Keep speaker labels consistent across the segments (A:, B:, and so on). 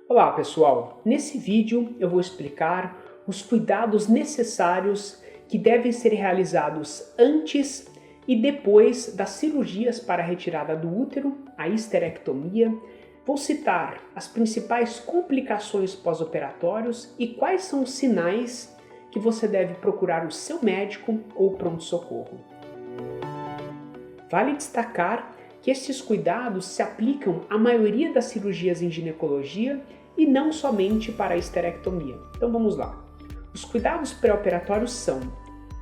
A: Olá pessoal, nesse vídeo eu vou explicar os cuidados necessários que devem ser realizados antes e depois das cirurgias para a retirada do útero, a histerectomia. Vou citar as principais complicações pós-operatórios e quais são os sinais que você deve procurar o seu médico ou pronto-socorro. Vale destacar que estes cuidados se aplicam à maioria das cirurgias em ginecologia e não somente para a histerectomia. Então vamos lá. Os cuidados pré-operatórios são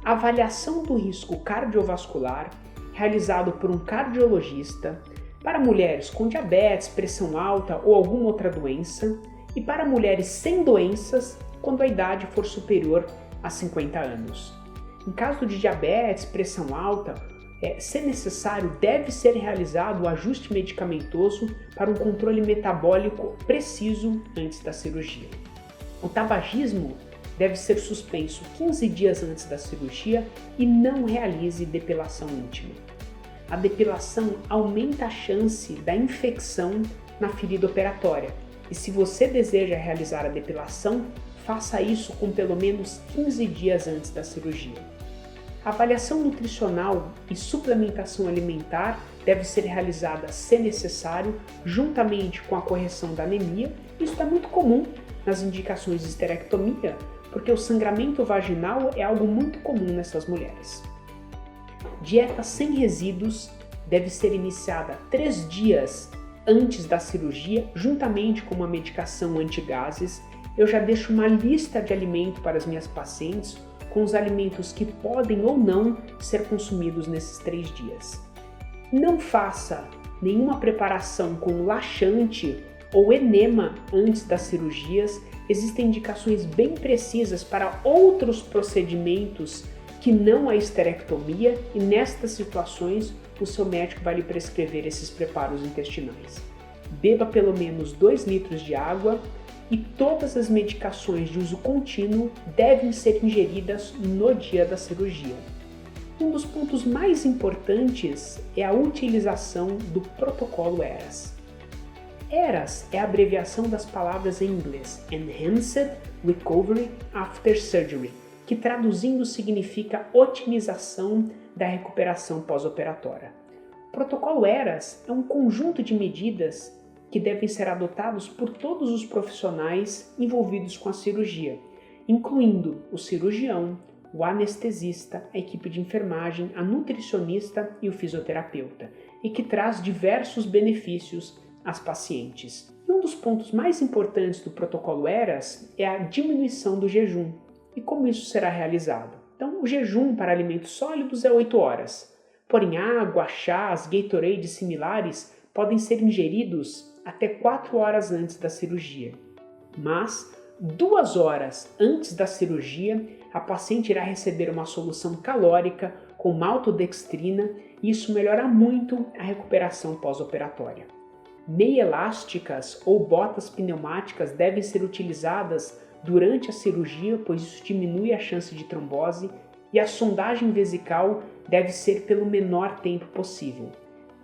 A: a avaliação do risco cardiovascular, realizado por um cardiologista, para mulheres com diabetes, pressão alta ou alguma outra doença, e para mulheres sem doenças, quando a idade for superior a 50 anos. Em caso de diabetes, pressão alta, se necessário, deve ser realizado o ajuste medicamentoso para um controle metabólico preciso antes da cirurgia. O tabagismo deve ser suspenso 15 dias antes da cirurgia e não realize depilação íntima. A depilação aumenta a chance da infecção na ferida operatória e se você deseja realizar a depilação, faça isso com pelo menos 15 dias antes da cirurgia. A avaliação nutricional e suplementação alimentar deve ser realizada, se necessário, juntamente com a correção da anemia. Isso é muito comum nas indicações de histerectomia, porque o sangramento vaginal é algo muito comum nessas mulheres. Dieta sem resíduos deve ser iniciada 3 dias antes da cirurgia, juntamente com uma medicação antigases. Eu já deixo uma lista de alimentos para as minhas pacientes, com os alimentos que podem ou não ser consumidos nesses 3 dias. Não faça nenhuma preparação com laxante ou enema antes das cirurgias. Existem indicações bem precisas para outros procedimentos que não a histerectomia e nestas situações o seu médico vai lhe prescrever esses preparos intestinais. Beba pelo menos 2 litros de água e todas as medicações de uso contínuo devem ser ingeridas no dia da cirurgia. Um dos pontos mais importantes é a utilização do protocolo ERAS. ERAS é a abreviação das palavras em inglês Enhanced Recovery After Surgery, que traduzindo significa otimização da recuperação pós-operatória. O protocolo ERAS é um conjunto de medidas que devem ser adotados por todos os profissionais envolvidos com a cirurgia, incluindo o cirurgião, o anestesista, a equipe de enfermagem, a nutricionista e o fisioterapeuta, e que traz diversos benefícios às pacientes. E um dos pontos mais importantes do protocolo ERAS é a diminuição do jejum. E como isso será realizado? Então, o jejum para alimentos sólidos é 8 horas, porém água, chás, Gatorade e similares podem ser ingeridos até 4 horas antes da cirurgia. Mas 2 horas antes da cirurgia, a paciente irá receber uma solução calórica com maltodextrina e isso melhora muito a recuperação pós-operatória. Meia elásticas ou botas pneumáticas devem ser utilizadas durante a cirurgia, pois isso diminui a chance de trombose, e a sondagem vesical deve ser pelo menor tempo possível.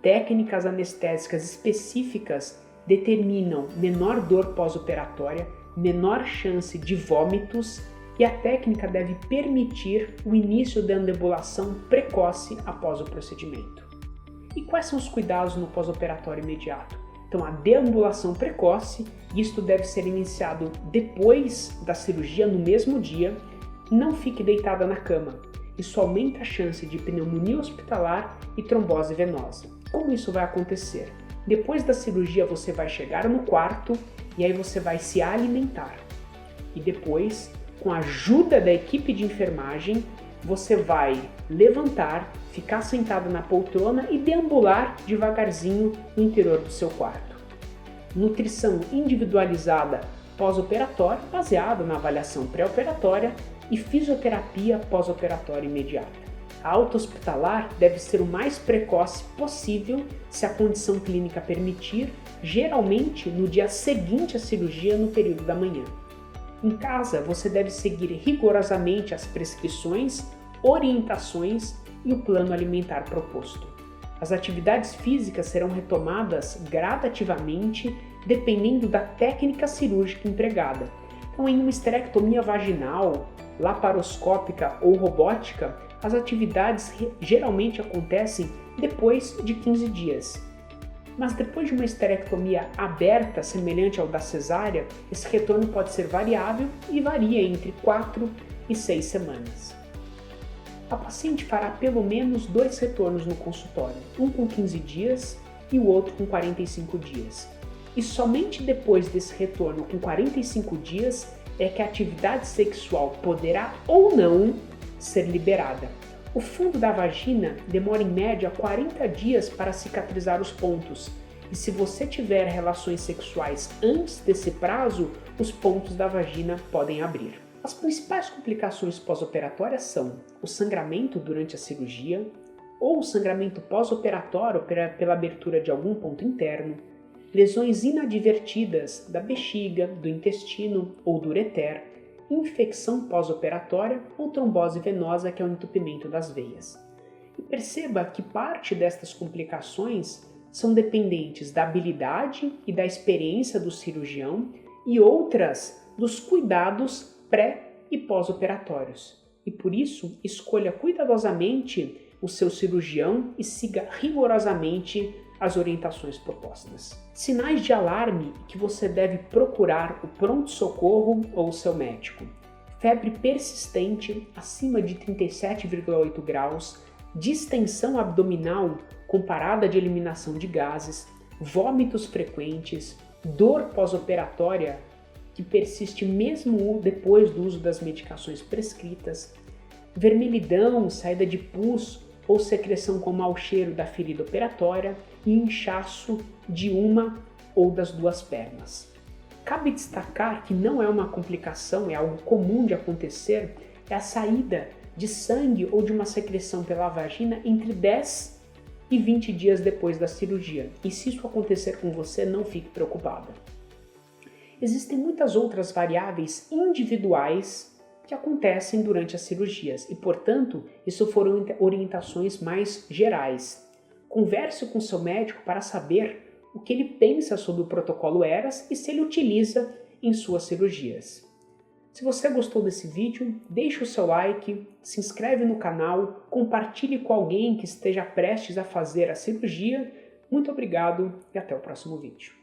A: Técnicas anestésicas específicas determinam menor dor pós-operatória, menor chance de vômitos e a técnica deve permitir o início da deambulação precoce após o procedimento. E quais são os cuidados no pós-operatório imediato? Então, a deambulação precoce, isto deve ser iniciado depois da cirurgia, no mesmo dia. Não fique deitada na cama. Isso aumenta a chance de pneumonia hospitalar e trombose venosa. Como isso vai acontecer? Depois da cirurgia você vai chegar no quarto e aí você vai se alimentar. E depois, com a ajuda da equipe de enfermagem, você vai levantar, ficar sentado na poltrona e deambular devagarzinho no interior do seu quarto. Nutrição individualizada pós-operatória, baseada na avaliação pré-operatória e fisioterapia pós-operatória imediata. A alta hospitalar deve ser o mais precoce possível se a condição clínica permitir, geralmente no dia seguinte à cirurgia no período da manhã. Em casa, você deve seguir rigorosamente as prescrições, orientações e o plano alimentar proposto. As atividades físicas serão retomadas gradativamente dependendo da técnica cirúrgica empregada. Então, em uma esterectomia vaginal, laparoscópica ou robótica, as atividades geralmente acontecem depois de 15 dias. Mas depois de uma esterectomia aberta, semelhante ao da cesárea, esse retorno pode ser variável e varia entre 4 e 6 semanas. A paciente fará pelo menos 2 retornos no consultório, um com 15 dias e o outro com 45 dias. E somente depois desse retorno com 45 dias é que a atividade sexual poderá ou não ser liberada. O fundo da vagina demora em média 40 dias para cicatrizar os pontos, e se você tiver relações sexuais antes desse prazo, os pontos da vagina podem abrir. As principais complicações pós-operatórias são o sangramento durante a cirurgia, ou o sangramento pós-operatório pela abertura de algum ponto interno, lesões inadvertidas da bexiga, do intestino ou do ureter, infecção pós-operatória ou trombose venosa, que é o entupimento das veias. E perceba que parte destas complicações são dependentes da habilidade e da experiência do cirurgião e outras dos cuidados pré e pós-operatórios. E por isso, escolha cuidadosamente o seu cirurgião e siga rigorosamente as orientações propostas. Sinais de alarme que você deve procurar o pronto-socorro ou o seu médico. Febre persistente acima de 37,8 graus, distensão abdominal com parada de eliminação de gases, vômitos frequentes, dor pós-operatória que persiste mesmo depois do uso das medicações prescritas, vermelhidão, saída de pus ou secreção com mau cheiro da ferida operatória e inchaço de uma ou das duas pernas. Cabe destacar que não é uma complicação, é algo comum de acontecer, é a saída de sangue ou de uma secreção pela vagina entre 10 e 20 dias depois da cirurgia. E se isso acontecer com você, não fique preocupada. Existem muitas outras variáveis individuais que acontecem durante as cirurgias e, portanto, isso foram orientações mais gerais. Converse com seu médico para saber o que ele pensa sobre o protocolo ERAS e se ele utiliza em suas cirurgias. Se você gostou desse vídeo, deixe o seu like, se inscreve no canal, compartilhe com alguém que esteja prestes a fazer a cirurgia. Muito obrigado e até o próximo vídeo.